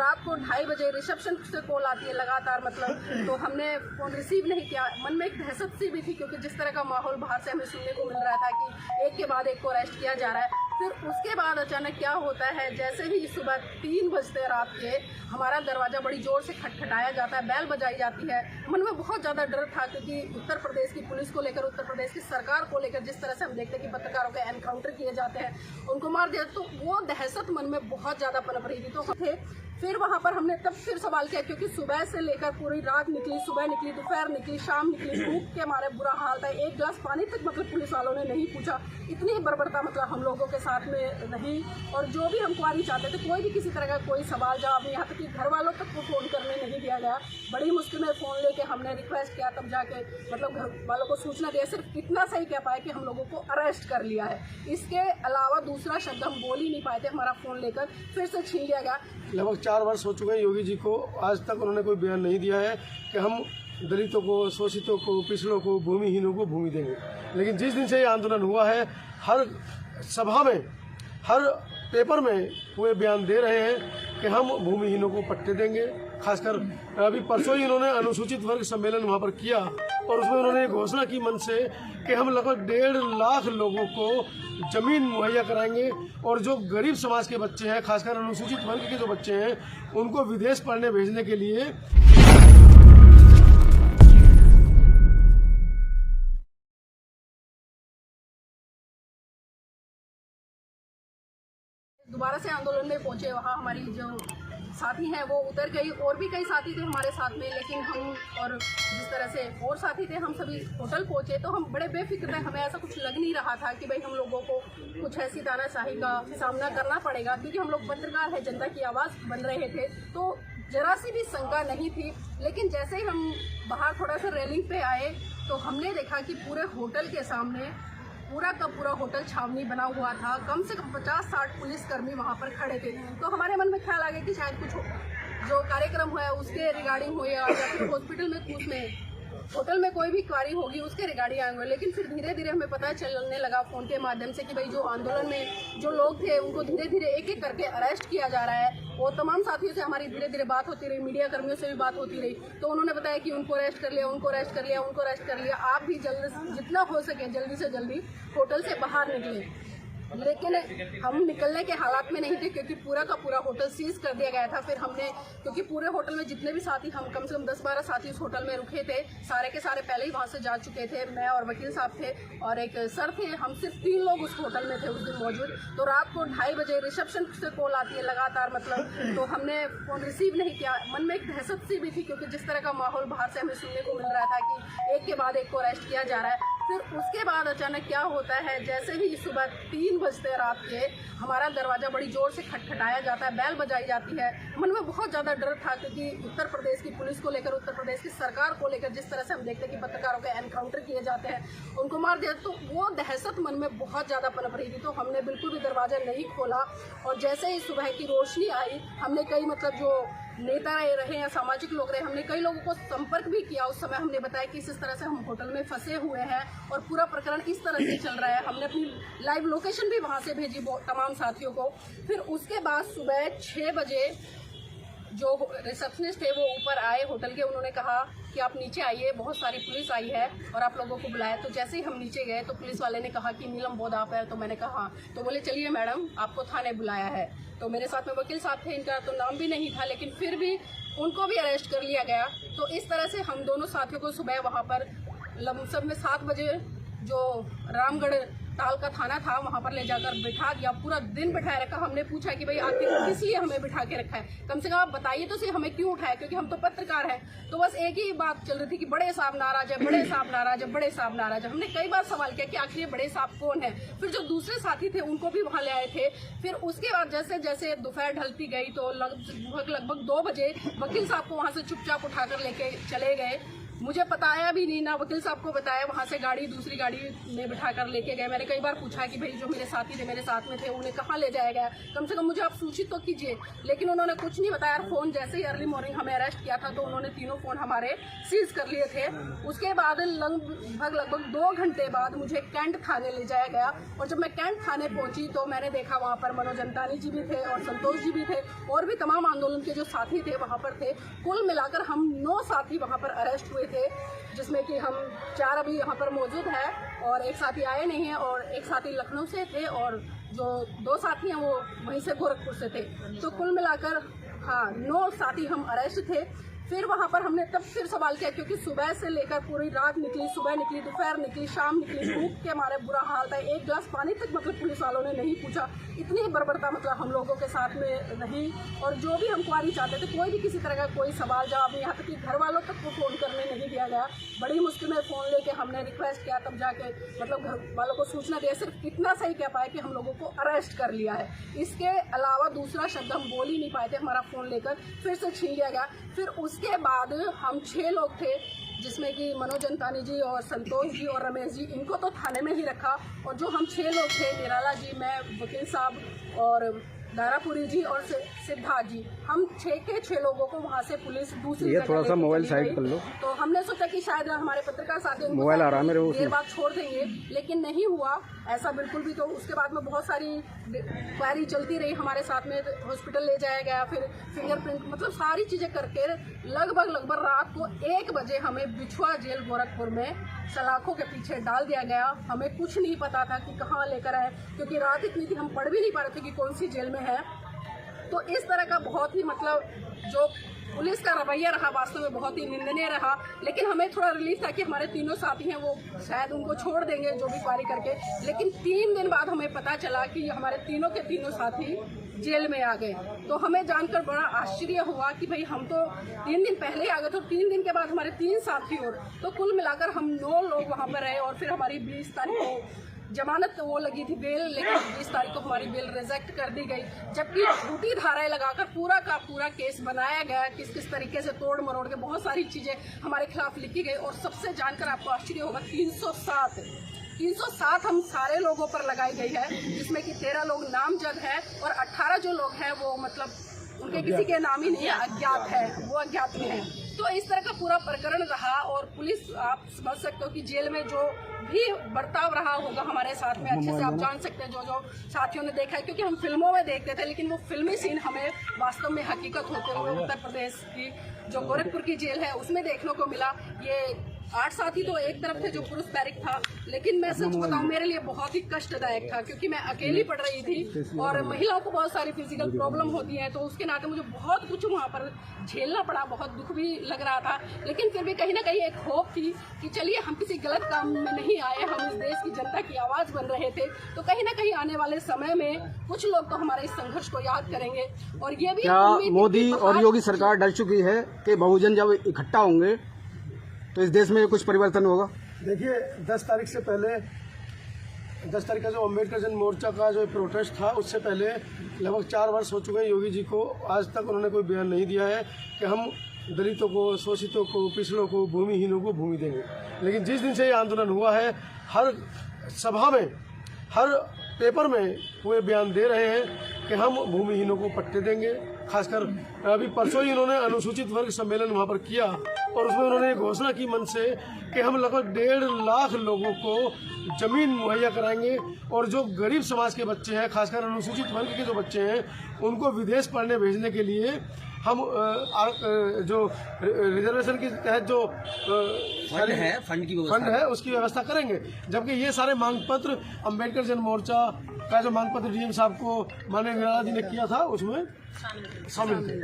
रात को 2:30 बजे रिसेप्शन से कॉल आती है लगातार, मतलब तो हमने फोन रिसीव नहीं किया। मन में एक दहशत सी भी थी क्योंकि जिस तरह का माहौल बाहर से हमें सुनने को मिल रहा था कि एक के बाद एक को अरेस्ट किया जा रहा है। फिर उसके बाद अचानक क्या होता है, जैसे ही सुबह 3 बजते रात के हमारा दरवाज़ा बड़ी ज़ोर से खटखटाया जाता है, बैल बजाई जाती है। मन में बहुत ज़्यादा डर था क्योंकि उत्तर प्रदेश की पुलिस को लेकर, उत्तर प्रदेश की सरकार को लेकर जिस तरह से हम देखते हैं कि पत्रकारों के एनकाउंटर किए जाते हैं, उनको मार दिया, तो वो दहशत मन में बहुत ज़्यादा पनप रही थी। तो थे फिर वहाँ पर हमने तब फिर सवाल किया क्योंकि सुबह से लेकर पूरी रात निकली, सुबह निकली, दोपहर निकली, शाम निकली, भूख के हमारे बुरा हाल था। एक गिलास पानी तक मतलब पुलिस वालों ने नहीं पूछा, इतनी बर्बरता मतलब हम लोगों के साथ में रही। और जो भी हम क्वारी चाहते थे, कोई भी किसी तरह का कोई सवाल जवाब नहीं, यहाँ तक कि घर वालों तक को फ़ोन करने नहीं दिया गया। बड़ी मुश्किल में फ़ोन लेके हमने रिक्वेस्ट किया, तब जाके मतलब घर वालों को सूचना दिया। सिर्फ इतना सही कह पाए कि हम लोगों को अरेस्ट कर लिया है, इसके अलावा दूसरा शब्द हम बोल ही नहीं पाए थे। हमारा फ़ोन लेकर फिर से छीन लिया गया। लगभग 4 वर्ष हो चुके हैं योगी जी को, आज तक उन्होंने कोई बयान नहीं दिया है कि हम दलितों को, शोषितों को, पिछड़ों को, भूमिहीनों को भूमि देंगे। लेकिन जिस दिन से ये आंदोलन हुआ है, हर सभा में, हर पेपर में वो बयान दे रहे हैं कि हम भूमिहीनों को पट्टे देंगे। खासकर अभी परसों ही उन्होंने अनुसूचित वर्ग सम्मेलन वहाँ पर किया और उसमें उन्होंने घोषणा की मन से कि हम लगभग 1.5 लाख लोगों को ज़मीन मुहैया कराएंगे और जो गरीब समाज के बच्चे हैं, खासकर अनुसूचित वर्ग के जो बच्चे हैं, उनको विदेश पढ़ने भेजने के लिए दोबारा से आंदोलन में पहुंचे। वहाँ हमारी जो साथी हैं वो उतर गई, और भी कई साथी थे हमारे साथ में, लेकिन हम और जिस तरह से और साथी थे हम सभी होटल पहुंचे तो हम बड़े बेफिक्र थे। हमें ऐसा कुछ लग नहीं रहा था कि भाई हम लोगों को कुछ ऐसी तानाशाही का सामना करना पड़ेगा, क्योंकि हम लोग पत्रकार हैं, जनता की आवाज़ बन रहे थे, तो जरा सी भी शंका नहीं थी। लेकिन जैसे ही हम बाहर थोड़ा सा रेलिंग पे आए तो हमने देखा कि पूरे होटल के सामने पूरा का पूरा होटल छावनी बना हुआ था। कम से कम 50-60 पुलिसकर्मी वहाँ पर खड़े थे। तो हमारे मन में ख्याल आ गया कि शायद कुछ जो कार्यक्रम हुआ है उसके रिगार्डिंग हो या फिर हॉस्पिटल में, उसमें होटल में कोई भी क्वारी होगी उसके रिगार्डिंग आएंगे। लेकिन फिर धीरे धीरे हमें पता चलने लगा फ़ोन के माध्यम से कि भाई जो आंदोलन में जो लोग थे उनको धीरे धीरे एक एक करके अरेस्ट किया जा रहा है। और तमाम साथियों से हमारी धीरे धीरे बात होती रही, मीडिया कर्मियों से भी बात होती रही, तो उन्होंने बताया कि उनको अरेस्ट कर लिया, उनको अरेस्ट कर लिया, उनको अरेस्ट कर लिया। आप भी जल्द जितना हो सके जल्दी से जल्दी होटल से बाहर निकले। लेकिन हम निकलने के हालात में नहीं थे क्योंकि पूरा का पूरा होटल सीज कर दिया गया था। फिर हमने, क्योंकि पूरे होटल में जितने भी साथी, हम कम से कम 10-12 साथी उस होटल में रुके थे, सारे के सारे पहले ही वहाँ से जा चुके थे। मैं और वकील साहब थे और एक सर थे, हम सिर्फ 3 लोग उस होटल में थे उस दिन मौजूद। तो रात को 2:30 बजे रिसेप्शन से कॉल आती है लगातार, मतलब तो हमने फ़ोन रिसीव नहीं किया। मन में एक दहशत सी भी थी क्योंकि जिस तरह का माहौल बाहर से हमें सुनने को मिल रहा था कि एक के बाद एक को अरेस्ट किया जा रहा है। फिर उसके बाद अचानक क्या होता है, जैसे ही सुबह 3 बजते रात के हमारा दरवाज़ा बड़ी ज़ोर से खटखटाया जाता है, बैल बजाई जाती है। मन में बहुत ज़्यादा डर था क्योंकि उत्तर प्रदेश की पुलिस को लेकर, उत्तर प्रदेश की सरकार को लेकर जिस तरह से हम देखते हैं कि पत्रकारों के एनकाउंटर किए जाते हैं, उनको मार दिया, तो वो दहशत मन में बहुत ज़्यादा पनप रही थी। तो हमने बिल्कुल भी दरवाज़ा नहीं खोला और जैसे ही सुबह की रोशनी आई, हमने कई मतलब जो नेता रहे या सामाजिक लोग रहे, हमने कई लोगों को संपर्क भी किया। उस समय हमने बताया कि इस तरह से हम होटल में फंसे हुए हैं और पूरा प्रकरण इस तरह से चल रहा है। हमने अपनी लाइव लोकेशन भी वहाँ से भेजी तमाम साथियों को। फिर उसके बाद सुबह 6 बजे जो रिसेप्शनिस्ट थे वो ऊपर आए होटल के, उन्होंने कहा कि आप नीचे आइए, बहुत सारी पुलिस आई है और आप लोगों को बुलाया। तो जैसे ही हम नीचे गए तो पुलिस वाले ने कहा कि नीलम बोध आप है, तो मैंने कहा हाँ। तो बोले चलिए मैडम, आपको थाने बुलाया है। तो मेरे साथ में वकील साहब थे, इनका तो नाम भी नहीं था, लेकिन फिर भी उनको भी अरेस्ट कर लिया गया। तो इस तरह से हम दोनों साथियों को सुबह वहाँ पर लमसम में 7 बजे जो रामगढ़ ताल का थाना था वहाँ पर ले जाकर बिठा दिया। पूरा दिन बिठाए रखा। हमने पूछा कि भाई आखिर किस लिए हमें बिठा के रखा है, कम से कम आप बताइए तो सही हमें क्यों उठाया, क्योंकि हम तो पत्रकार हैं। तो बस एक ही बात चल रही थी कि बड़े साहब नाराज है, बड़े साहब नाराज है, बड़े साहब नाराज है। हमने कई बार सवाल किया कि आखिर ये बड़े साहब कौन है। फिर जो दूसरे साथी थे उनको भी वहाँ ले आए थे। फिर उसके बाद जैसे जैसे दोपहर ढलती गई तो लगभग 2 बजे वकील साहब को वहाँ से चुपचाप उठाकर लेके चले गए। मुझे बताया भी नहीं, ना वकील साहब को बताया। वहाँ से गाड़ी दूसरी गाड़ी में बिठा कर लेके गए। मैंने कई बार पूछा कि भाई जो मेरे साथी थे, मेरे साथ में थे, उन्हें कहाँ ले जाया गया, कम से कम मुझे आप सूचित तो कीजिए। लेकिन उन्होंने कुछ नहीं बताया। फ़ोन जैसे ही अर्ली मॉर्निंग हमें अरेस्ट किया था तो उन्होंने तीनों फ़ोन हमारे सीज कर लिए थे। उसके बाद लगभग 2 घंटे बाद मुझे कैंट थाने ले जाया गया। और जब मैं कैंट थाने पहुंची तो मैंने देखा वहाँ पर मनोज अंतानी जी भी थे और संतोष जी भी थे और भी तमाम आंदोलन के जो साथी थे वहाँ पर थे। कुल मिलाकर हम 9 साथी वहाँ पर अरेस्ट हुए थे, जिसमें कि हम 4 अभी यहाँ पर मौजूद हैं और एक साथी आए नहीं हैं और एक साथी लखनऊ से थे और जो 2 साथी हैं वो वहीं से गोरखपुर से थे। तो कुल मिलाकर 9 साथी हम अरेस्ट थे। फिर वहाँ पर हमने तब फिर सवाल किया, क्योंकि सुबह से लेकर पूरी रात निकली, सुबह निकली, दोपहर निकली, शाम निकली, भूख के हमारे बुरा हाल था। एक गिलास पानी तक मतलब पुलिस वालों ने नहीं पूछा। इतनी बर्बरता मतलब हम लोगों के साथ में रही। और जो भी हम क्वारी चाहते थे, कोई भी किसी तरह का कोई सवाल जवाब नहीं, यहाँ तक कि घर वालों तक को फ़ोन करने नहीं दिया गया। बड़ी मुश्किल में फ़ोन लेके हमने रिक्वेस्ट किया, तब जाके मतलब घर वालों को सूचना दिया। सिर्फ इतना सही कह पाए कि हम लोगों को अरेस्ट कर लिया है। इसके अलावा दूसरा शब्द हम बोल ही नहीं पाए थे। हमारा फ़ोन लेकर फिर से छीन लिया गया। फिर उसके बाद हम 6 लोग थे, जिसमें कि मनोज अंतानी जी और संतोष जी और रमेश जी, इनको तो थाने में ही रखा। और जो हम 6 लोग थे, निराला जी, मैं, वकील साहब और दारापुरी जी और सिद्धार्थ जी, हम 6 के 6 लोगों को वहाँ से पुलिस दूसरी थोड़ा सा मोबाइल साइड कर लो। तो हमने सोचा कि शायद हमारे पत्रकार साथी मोबाइल आराम में देर बाद छोड़ देंगे, लेकिन नहीं हुआ ऐसा बिल्कुल भी। तो उसके बाद में बहुत सारी क्वारी चलती रही हमारे साथ में। हॉस्पिटल ले जाया गया, फिर फिंगरप्रिंट, मतलब सारी चीज़ें करके लगभग रात को 1 बजे हमें बिछुआ जेल गोरखपुर में सलाखों के पीछे डाल दिया गया। हमें कुछ नहीं पता था कि कहाँ लेकर आए, क्योंकि रात इतनी थी हम पढ़ भी नहीं पा रहे थे कि कौन सी जेल में है। तो इस तरह का बहुत ही मतलब जो पुलिस का रवैया रहा वास्तव में बहुत ही निंदनीय रहा। लेकिन हमें थोड़ा रिलीफ था कि हमारे तीनों साथी हैं वो शायद उनको छोड़ देंगे जो भी क्वारी करके। लेकिन 3 दिन बाद हमें पता चला कि हमारे तीनों के तीनों साथी जेल में आ गए। तो हमें जानकर बड़ा आश्चर्य हुआ कि भाई हम तो 3 दिन पहले ही आ गए, तो 3 दिन के बाद हमारे 3 साथी और, तो कुल मिलाकर हम 9 लोग वहाँ पर रहे। और फिर हमारी 20 तारीख को जमानत वो लगी थी बेल, लेकिन 20 तारीख को हमारी बेल रिजेक्ट कर दी गई। जबकि झूठी धाराएं लगाकर पूरा का पूरा केस बनाया गया, किस तरीके से तोड़ मरोड़ के बहुत सारी चीज़ें हमारे खिलाफ लिखी गई। और सबसे जानकर आपको आश्चर्य होगा, 307 हम सारे लोगों पर लगाई गई है, जिसमें कि 13 लोग नामजद हैं और 18 जो लोग हैं वो मतलब उनके किसी के नाम ही नहीं है, अज्ञात है, वो अज्ञात में है। तो इस तरह का पूरा प्रकरण रहा। और पुलिस, आप समझ सकते हो कि जेल में जो भी बर्ताव रहा होगा हमारे साथ में, अच्छे से आप जान सकते हैं जो साथियों ने देखा है, क्योंकि हम फिल्मों में देखते थे, लेकिन वो फिल्मी सीन हमें वास्तव में हकीकत होते हुए उत्तर प्रदेश की जो गोरखपुर की जेल है उसमें देखने को मिला। ये 8 साथी तो एक तरफ थे जो पुरुष बैरिक था, लेकिन मैं सच बताऊं मेरे लिए बहुत ही कष्टदायक था, क्योंकि मैं अकेली पढ़ रही थी और महिलाओं को बहुत सारी फिजिकल प्रॉब्लम होती है। तो उसके नाते मुझे बहुत कुछ वहाँ पर झेलना पड़ा, बहुत दुख भी लग रहा था। लेकिन फिर भी कहीं ना कहीं एक होप थी कि चलिए हम किसी गलत काम में नहीं आए, हम इस देश की जनता की आवाज़ बन रहे थे। तो कहीं ना कहीं आने वाले समय में कुछ लोग तो हमारे इस संघर्ष को याद करेंगे। और ये भी क्या मोदी और योगी सरकार डर चुकी है कि बहुजन जब इकट्ठा होंगे तो इस देश में कुछ परिवर्तन होगा? देखिए, 10 तारीख से पहले, 10 तारीख का जो अम्बेडकर जन मोर्चा का जो प्रोटेस्ट था, उससे पहले लगभग 4 वर्ष हो चुके हैं। योगी जी को आज तक उन्होंने कोई बयान नहीं दिया है कि हम दलितों को, शोषितों को, पिछड़ों को, भूमिहीनों को भूमि देंगे। लेकिन जिस दिन से ये आंदोलन हुआ है, हर सभा में, हर पेपर में वो बयान दे रहे हैं कि हम भूमिहीनों को पट्टे देंगे। खासकर अभी परसों ही उन्होंने अनुसूचित वर्ग सम्मेलन वहाँ पर किया और उसमें उन्होंने घोषणा की मन से कि हम लगभग 1.5 लाख लोगों को ज़मीन मुहैया कराएंगे। और जो गरीब समाज के बच्चे हैं, खासकर अनुसूचित वर्ग के जो बच्चे हैं, उनको विदेश पढ़ने भेजने के लिए हम जो रिजर्वेशन के तहत जो फंड है उसकी व्यवस्था करेंगे। जबकि ये सारे मांग पत्र अम्बेडकर जन मोर्चा का जो मांग पत्र डीएम साहब को माननीय निराला जी ने किया था उसमें शामिल थे।